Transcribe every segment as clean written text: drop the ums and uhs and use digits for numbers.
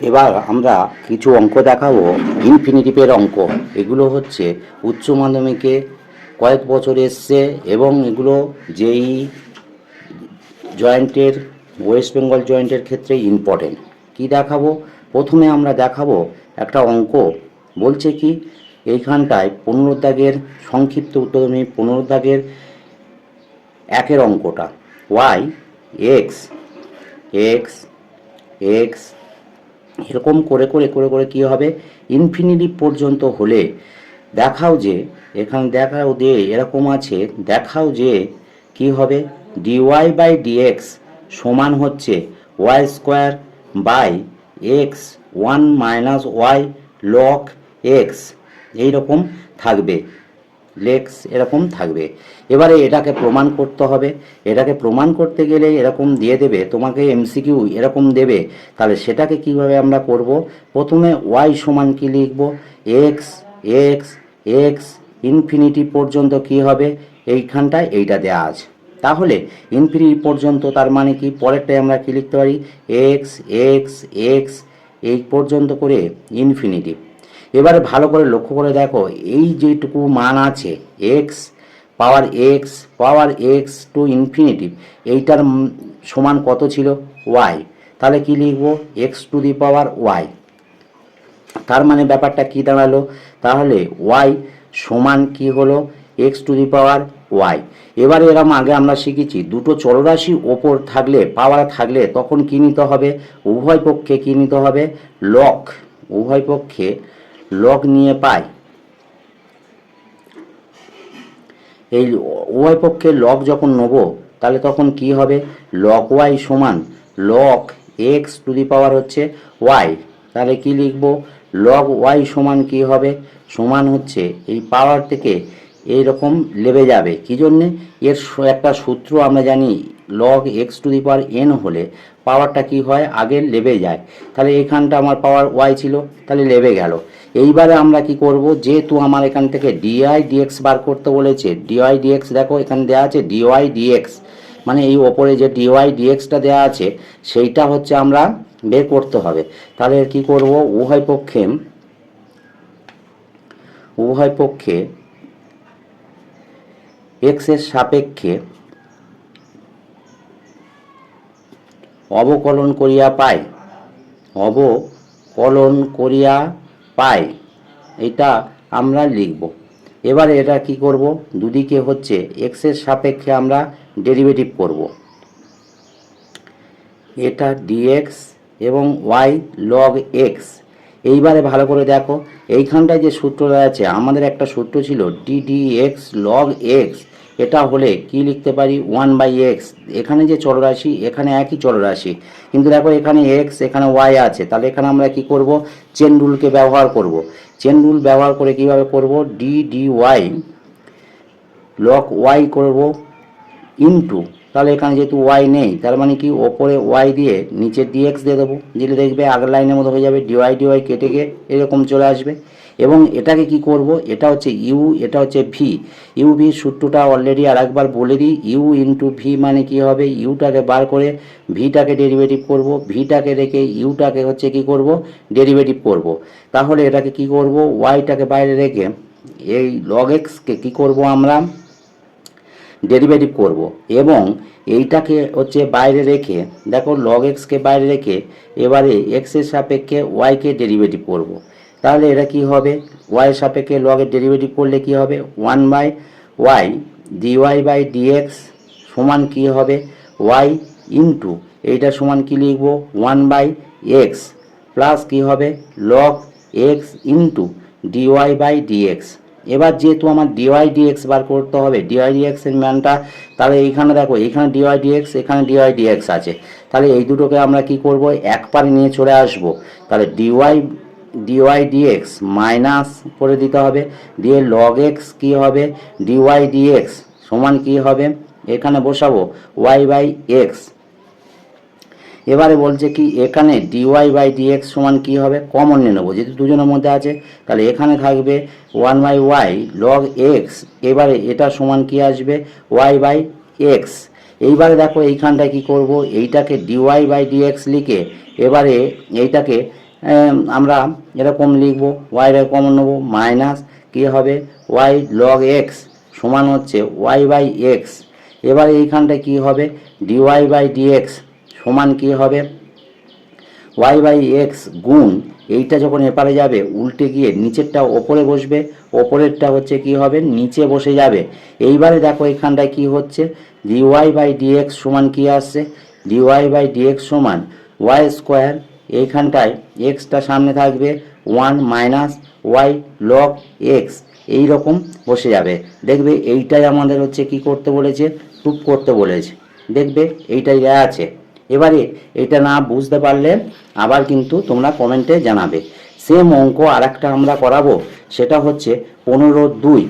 এবার আমরা কিছু অঙ্ক দেখাবো, ইনফিনিটিভের অঙ্ক। এগুলো হচ্ছে উচ্চ মাধ্যমিকে কয়েক বছর এসছে এবং এগুলো যেই জয়েন্টের, ওয়েস্ট বেঙ্গল জয়েন্টের ক্ষেত্রে ইম্পর্টেন্ট। কি দেখাবো? প্রথমে আমরা দেখাবো একটা অঙ্ক। বলছে কি, এইখানটায় 15 দাগের সংক্ষিপ্ত উত্তরণী, 15 দাগের একের অঙ্কটা, ওয়াই এক্স এক্স এক্স এরকম করে করে করে করে কী হবে, ইনফিনিটি পর্যন্ত হলে দেখাও যে, এখানে দেখাও যে এরকম আছে, দেখাও যে কি হবে, ডিওয়াই বাই ডিএক্স সমান হচ্ছে y square by x one minus y log x, এইরকম থাকবে, লেক্স এরকম থাকবে। এবারে এটাকে প্রমাণ করতে হবে। এটাকে প্রমাণ করতে গেলে এরকম দিয়ে দেবে তোমাকে, এমসিকিউ এরকম দেবে। তাহলে সেটাকে কিভাবে আমরা করব? প্রথমে ওয়াই সমান কি লিখব, এক্স এক্স এক্স ইনফিনিটি পর্যন্ত কি হবে, এইখানটায় এইটা দেওয়া আছে। তাহলে ইনফিনিটি পর্যন্ত তার মানে কি, পরেরটায় আমরা কি লিখতে পারি, এক্স এক্স এক্স এই পর্যন্ত করে ইনফিনিটি। এবারে ভালো করে লক্ষ্য করে দেখো, এই যেটুকু মান আছে পাওয়ার এক্স টু ইনফিনিটি, এইটার সমান কত ছিল, ওয়াই। তাহলে কি লিখবো, x to the power y. তার মানে ব্যাপারটা কি দাঁড়ালো, তাহলে ওয়াই সমান কি হলো, x to the power y. এবারে এরম আগে আমরা শিখেছি, দুটো চলরাশি ওপর থাকলে, পাওয়ার থাকলে তখন কি নিতে হবে, উভয় পক্ষে কি নিতে হবে, লক, উভয় পক্ষে লগ নিয়ে পাই। এই উভয় পক্ষে লগ যখন নেব, তাহলে তখন কি হবে, লক ওয়াই সমান লক এক্স টু দি পাওয়ার হচ্ছে ওয়াই। তাহলে কি লিখব, লগ ওয়াই সমান কি হবে, সমান হচ্ছে এই পাওয়ার থেকে এইরকম লেবে যাবে। কি জন্যে, এর একটা সূত্র আমরা জানি, log x to the power n হলে পাওয়ারটা কি হয়, আগে লেবে যায়। তাহলে এখানটা আমার পাওয়ার ওয়াই ছিল, তাহলে লেবে গেল। এইবারে আমরা কি করব, যেহেতু আমার এখান থেকে ডিআই ডিএক্স বার করতে বলেছে, ডিওয়াই ডিএক্স দেখো এখানে দেওয়া আছে ডিওয়াই ডিএক্স, মানে এই ওপরে যে ডিওয়াই ডিএক্সটা দেওয়া আছে সেইটা হচ্ছে আমরা বের করতে হবে। তাহলে কি করব, উভয় পক্ষে এক্স এর সাপেক্ষে অবকলন করিয়া পাই, এটা আমরা লিখব। এবারে এটা কি করব, দুদিকে হচ্ছে এক্স এর সাপেক্ষে আমরা ডেরিভেটিভ করব, এটা ডিএক্স এবং ওয়াই লগ এক্স। এইবারে ভালো করে দেখো, এইখানটায় যে সূত্রটা আছে, আমাদের একটা সূত্র ছিল ডিডিএক্স লগ এক্স, এটা হলে কি লিখতে পারি, ওয়ান বাই এক্স। এখানে যে চলরাশি, এখানে একই চলরাশি, কিন্তু দেখো এখানে এক্স এখানে ওয়াই আছে। তাহলে এখানে আমরা কি করব, চেন রুলকে ব্যবহার করব। চেন রুল ব্যবহার করে কিভাবে করব, d d y log y করব ইনটু, তাহলে এখানে যেহেতু ওয়াই নেই, তার মানে কি, ওপরে ওয়াই দিয়ে নিচে ডিএক্স দিয়ে দেবো, দিলে দেখবে আগের লাইনের মতো হয়ে যাবে, ডিওয়াই ডিওয়াই কেটে গিয়ে এরকম চলে আসবে। এবং এটাকে কি করব, এটা হচ্ছে ইউ, এটা হচ্ছে ভি। ইউ ভি সূত্রটা অলরেডি আর একবার বলে দিই, ইউ ইন্টু ভি মানে কি হবে, ইউটাকে বার করে ভিটাকে ডেরিভেটিভ করব, ভিটাকে রেখে ইউটাকে হচ্ছে কি করব, ডেরিভেটিভ করব। তাহলে এটাকে কি করব, ওয়াইটাকে বাইরে রেখে এই লগ এক্সকে কী করব, আমরা ডেরিভেটিভ করব। এবং এইটাকে হচ্ছে বাইরে রেখে, দেখো লগ এক্সকে বাইরে রেখে এবারে এক্সের সাপেক্ষে ওয়াইকে ডেরিভেটিভ করব। তাহলে এটা কি হবে, ওয়াইয়ের সাপেক্ষে লগের ডেরিভেটিভ করলে কি হবে, one by y d y by d x সমান কি হবে, ওয়াই ইন্টু এইটা সমান কি লিখব, ওয়ান বাই এক্স প্লাস কি হবে, log x into d y by d x. এবার যেহেতু আমার ডিওয়াই ডিএক্স বার করতে হবে, ডিওয়াই ডিএক্স এর মানটা, তাহলে এইখানে দেখো, এখানে ডিওয়াই ডিএক্স, এখানে ডিওয়াই ডিএক্স আছে। তাহলে এই দুটোকে আমরা কি করব, এক পারে নিয়ে চলে আসব। তাহলে ডিওয়াই ডিএক্স মাইনাস করে দিতে হবে, দিয়ে লগ এক্স কী হবে, ডিওয়াই ডিএক্স সমান কি হবে, এখানে বসাবো ওয়াই বাই এক্স। এবারে বলছে কি, এখানে ডিওয়াই বাই ডিএক্স সমান কী হবে, কমন নিয়ে নেবো যেহেতু দুজনের মধ্যে আছে। তাহলে এখানে থাকবে one by y log x, এবারে এটা সমান কি আসবে, ওয়াই বাই এক্স। এইবারে দেখো এইখানটায় কি করব, এইটাকে ডিওয়াই বাই ডিএক্স লিখে এবারে এইটাকে আমরা এরকম লিখব, ওয়াইয়ের কমন নেব, মাইনাস কী হবে ওয়াই লগ এক্স সমান হচ্ছে ওয়াই বাই এক্স। এবার এইখানটায় কী হবে ডিওয়াই বাই ডিএক্স সমান কী হবে ওয়াই বাই এক্স গুণ এইটা যখন এপারে যাবে উল্টে গিয়ে নিচেরটা ওপরে বসবে, ওপরেরটা হচ্ছে কি হবে নিচে বসে যাবে। এইবারে দেখো এইখানটায় কি হচ্ছে ডিওয়াই বাই ডিএক্স সমান কি আসছে ডিওয়াই বাই ডিএক্স সমান ওয়াই স্কোয়ার, এইখানটায় এক্সটা সামনে থাকবে one minus y log x এই রকম বসে যাবে। দেখবে এইটাই আমাদের হচ্ছে কি করতে বলেছে প্রুফ করতে বলেছে, দেখবে এইটাই দেওয়া আছে। এবারে এটা না বুঝতে পারলে আবার কিন্তু তোমরা কমেন্টে জানাবে। সেম অঙ্ক আর একটা আমরা করাবো, সেটা হচ্ছে 15-2।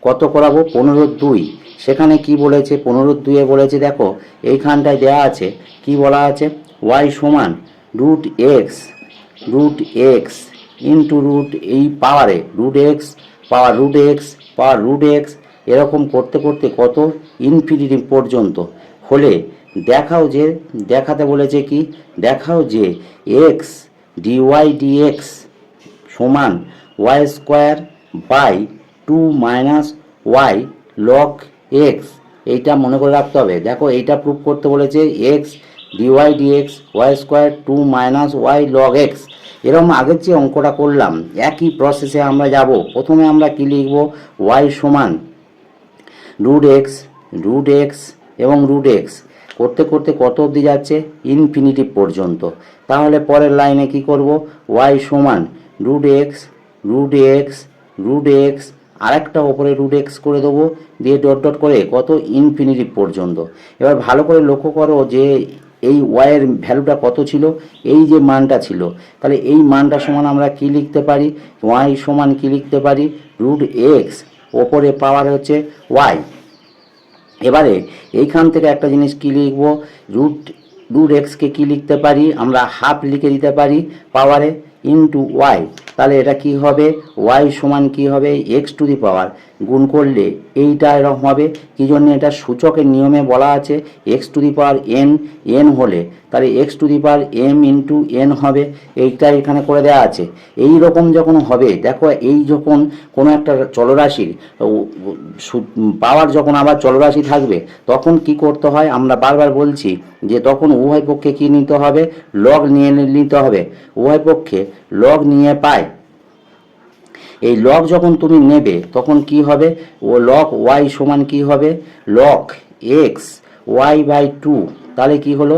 কত করাবো 15-2। সেখানে কি বলেছে 15-2-এ বলেছে দেখো এইখানটায় দেয়া আছে কি বলা আছে ওয়াই সমান রুট এক্স ইন্টু রুট এই পাওয়ারে root x power root x এরকম করতে করতে কত ইনফিনিটি পর্যন্ত হলে দেখাতে বলেছে কি দেখাও যে এক্স ডিওয়াই ডিএক্স সমান y square by 2 minus y log x. এইটা মনে করে রাখতে হবে। দেখো এইটা প্রুফ করতে বলেছে x d y d x y square 2 minus y log x. এরকম আগের যে অঙ্কটা করলাম একই প্রসেসে আমরা যাব। প্রথমে আমরা কি লিখব ওয়াই সমান রুট এক্স এবং রুট এক্স করতে করতে কত অবধি যাচ্ছে ইনফিনিটি পর্যন্ত। তাহলে পরের লাইনে কি করব ওয়াই সমান রুট এক্স আরেকটা ওপরে রুট এক্স করে দেবো, দিয়ে ডট ডট করে কত ইনফিনিটি পর্যন্ত। এবার ভালো করে লক্ষ্য করো যে এই ওয়াইয়ের ভ্যালুটা কত ছিল, এই যে মানটা ছিল, তাহলে এই মানটা সমান আমরা কি লিখতে পারি ওয়াই সমান কি লিখতে পারি রুট এক্স ওপরে পাওয়ার হচ্ছে ওয়াই। এবারে এইখান থেকে একটা জিনিস কি লিখব রুট এক্সকে কি লিখতে পারি আমরা হাফ লিখে দিতে পারি পাওয়ারে ইন্টু ওয়াই। তাহলে এটা কি হবে ওয়াই সমান কি হবে এক্স টু দি পাওয়ার গুণ করলে এইটা এরকম হবে কি জন্য এটা সূচকের নিয়মে বলা আছে x to the power n হলে তাহলে x to the power m into n হবে। এইটা এখানে করে দেওয়া আছে। এই রকম যখন হবে দেখো এই যখন কোনো একটা চলরাশির পাওয়ার যখন আবার চলরাশি থাকবে তখন কি করতে হয় আমরা বারবার বলছি যে তখন উভয় পক্ষে কি নিতে হবে লগ নিয়ে নিতে হবে। উভয় পক্ষে লগ নিয়ে পায়, এই লগ যখন তুমি নেবে তখন কি হবে ও লগ ওয়াই সমান কি হবে লগ এক্স ওয়াই বাই 2। তাহলে কি হলো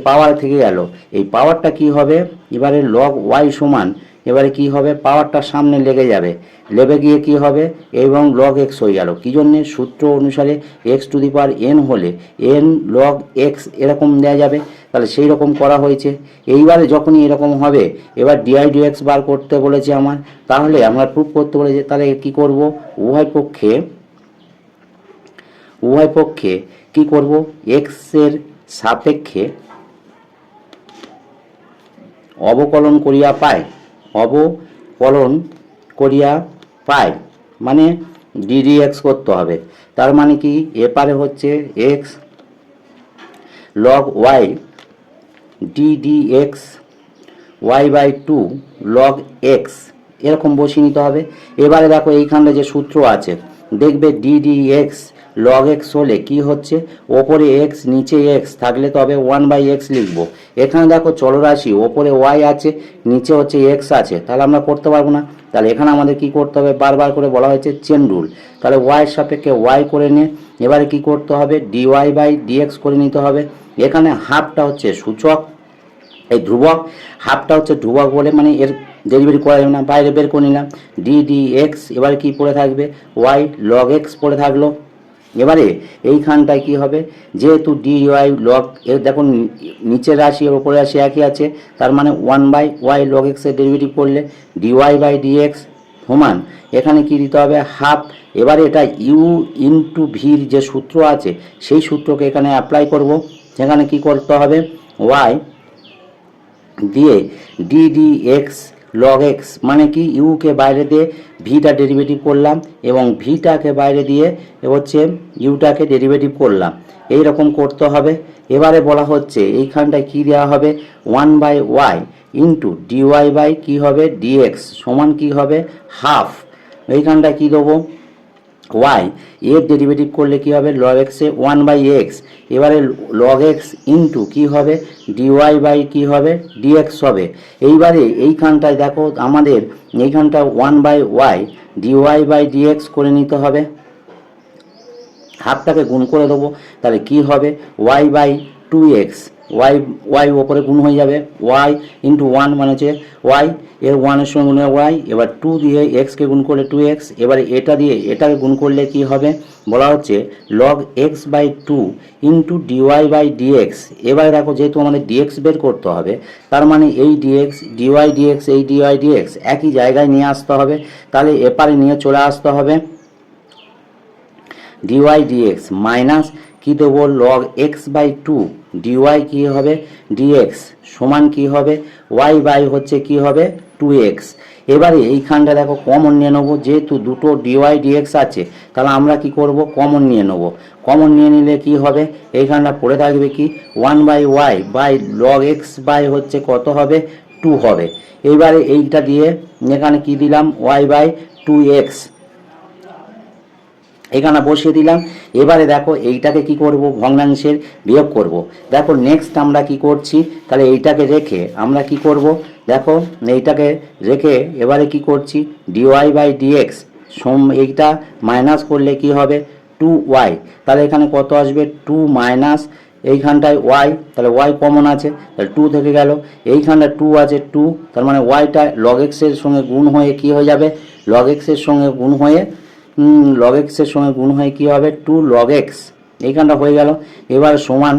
পাওয়ার থেকে গেল, এই পাওয়ারটা কি হবে এবারে লগ ওয়াই সমান এবারে কি হবে পাওয়ারটা সামনে লেগে গিয়ে কি হবে এবং লগ এক্স হয়ে গেল। কি জন্যে সূত্র অনুসারে x to the power n হলে এন লগ এক্স এরকম দেওয়া যাবে। তাহলে সেই রকম করা হয়েছে। এইবারে যখনই এরকম হবে এবার ডিআই ডিএক্স বার করতে বলেছে আমার, তাহলে আমরা প্রুফ করতে বলেছে। তাহলে কি করব উভয় পক্ষে কি করব এক্স এর সাপেক্ষে অবকলন করিয়া পাই মানে ডিডিএক্স করতে হবে। তার মানে কি এপারে হচ্ছে x log y d d x y by 2 log x এরকম বসিয়ে নিতে হবে। এবারে দেখো এইখানে যে সূত্র আছে দেখবে ডিডিএক্স লগ এক্স হলে কি হচ্ছে ওপরে এক্স নিচে এক্স থাকলে তবে 1/x লিখব। এখানে দেখো চলরাশি ওপরে ওয়াই আছে নিচে হচ্ছে এক্স আছে, তাহলে আমরা করতে পারবো না। তাহলে এখানে আমাদের কি করতে হবে বারবার করে বলা হয়েছে চেন রুল। তাহলে ওয়াইয়ের সাপেক্ষে ওয়াই করে নিয়ে এবারে কি করতে হবে ডিওয়াই বাই ডিএক্স করে নিতে হবে। এখানে হাফটা হচ্ছে সূচক এই ধ্রুবক, হাফটা হচ্ছে ধ্রুবক বলে মানে এর ডেরিভেটিভ করা যাবে না, বাইরে বের করে নিলাম ডিডিএক্স। এবারে কি পড়ে থাকবে ওয়াই লগ এক্স পড়ে থাকলো। এবারে এইখানটায় কি হবে যেহেতু ডিওয়াই লগ দেখুন নিচের রাশি আর ওপরের রাশি একই আছে, তার মানে 1/y লগ এক্সের ডেরিভেটিভ করলে ডিওয়াই বাই ডিএক্স সমান এখানে কি দিতে হবে হাফ। এবারে এটা ইউ ইন্টু ভির যে সূত্র আছে সেই সূত্রকে এখানে অ্যাপ্লাই করব। সেখানে কি করতে হবে ওয়াই দিয়ে ডিডিএক্স লগ এক্স, মানে কি ইউকে বাইরে দিয়ে ভিটা ডেরিভেটিভ করলাম এবং ভিটাকে বাইরে দিয়ে হচ্ছে ইউটাকে ডেরিভেটিভ করলাম, এই রকম করতে হবে। এবারে বলা হচ্ছে এইখানটায় কি দেওয়া হবে, 1/y ইন্টু ডিওয়াই বাই কী হবে ডিএক্স সমান কি হবে হাফ। এইখানটায় কি দেবো, ওয়াই এর ডেরিভেটিভ করলে কি হবে লগ এক্সে 1/x, এবারে লগ এক্স ইন্টু কী হবে ডিওয়াই বাই কী হবে ডিএক্স হবে। এইবারে এইখানটায় দেখো আমাদের এইখানটা 1/y ডিওয়াই বাই ডিএক্স করে নিতে হবে, হাফটাকে গুণ করে দেবো, তাহলে কি হবে y/2x, ওয়াই ওপরে গুণ হয়ে যাবে, ওয়াই ইন্টু 1 মানে হচ্ছে ওয়াই, এর 1-এর সঙ্গে গুণ ওয়াই, এবার 2 দিয়ে এক্সকে গুণ করলে 2x, এবারে এটা দিয়ে এটাকে গুণ করলে কি হবে বলা হচ্ছে log x/2 into d y by d x. এবারে দেখো যেহেতু আমাদের ডিএক্স বের করতে হবে, তার মানে এই ডিএক্স ডিওয়াই ডিএক্স এই ডিওয়াই ডিএক্স একই জায়গায় নিয়ে আসতে হবে, তাহলে এপারে নিয়ে চলে আসতে হবে ডিওয়াই ডিএক্স মাইনাস কী দেবো log x/2 ডিওয়াই কী হবে ডিএক্স সমান কী হবে ওয়াই বাই হচ্ছে কী হবে 2x। এবারে এইখানটা দেখো কমন নিয়ে নেবো, যেহেতু দুটো ডিওয়াই ডিএক্স আছে তাহলে আমরা কি করব কমন নিয়ে নেবো, কমন নিয়ে নিলে কি হবে এইখানটা পড়ে থাকবে কি 1/y by log x by হচ্ছে কত হবে 2 হবে। এইবারে এইটা দিয়ে এখানে কি দিলাম y/2x এখানে বসিয়ে দিলাম। এবারে দেখো এইটাকে কি করব ভগ্নাংশের বিয়োগ করব। দেখো নেক্সট আমরা কি করছি, তাহলে এইটাকে রেখে আমরা কি করব, দেখো এইটাকে রেখে এবারে কি করছি ডিওয়াই বাই ডিএক্স এইটা মাইনাস করলে কি হবে 2y, তাহলে এখানে কত আসবে 2 মাইনাস এইখানটায় y, তাহলে y কমন আছে তাহলে 2 থেকে গেল, এইখানটা 2 আছে 2, তার মানে yটা log x এর সঙ্গে গুণ হয়ে কি হয়ে যাবে log x এর সঙ্গে গুণ হয়ে log x এর সঙ্গে গুণ হয়ে কী হবে 2 log x, এইখানটা হয়ে গেল। এবার সমান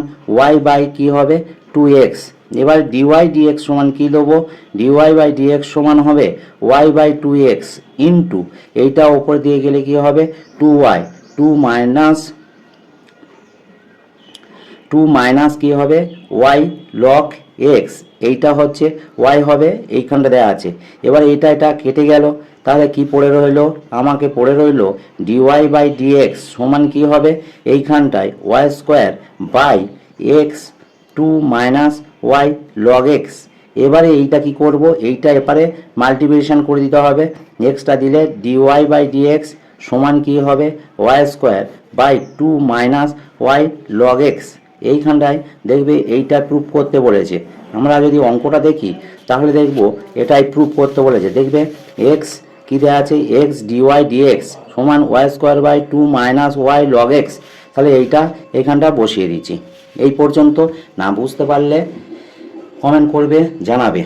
y বাই কী হবে 2x, এবার ডিওয়াই ডিএক্স সমান কী দেবো ডিওয়াই বাই ডিএক্স সমান হবে y/2x ইন্টু এইটা ওপর দিয়ে গেলে কী হবে 2y, 2 মাইনাস কী হবে y log x, এইটা হচ্ছে y হবে এইখানটা দেওয়া আছে। এবার এটা কেটে গেল, তাহলে কি পড়ে রইলো আমাকে পড়ে রইলো ডিওয়াই বাই ডিএক্স সমান কী হবে এইখানটায় y square by x 2 minus y log x. এবারে এইটা কি করব এইটা এপারে মাল্টিপ্লিকেশন করে দিতে হবে, এক্সটা দিলে ডিওয়াই বাই ডিএক্স সমান কী হবে y square by 2 minus y log x. এইখানটায় দেখবে এইটা প্রুফ করতে বলেছে, আমরা যদি অঙ্কটা দেখি তাহলে দেখব এটাই প্রুফ করতে বলেছে। দেখবে এক্স কী দেওয়া আছে এক্স ডিওয়াই ডিএক্স সমান y square by 2 minus y log x, তাহলে এইটা এখানটা বসিয়ে দিচ্ছি। এই পর্যন্ত, না বুঝতে পারলে কমেন্ট করবে জানাবে।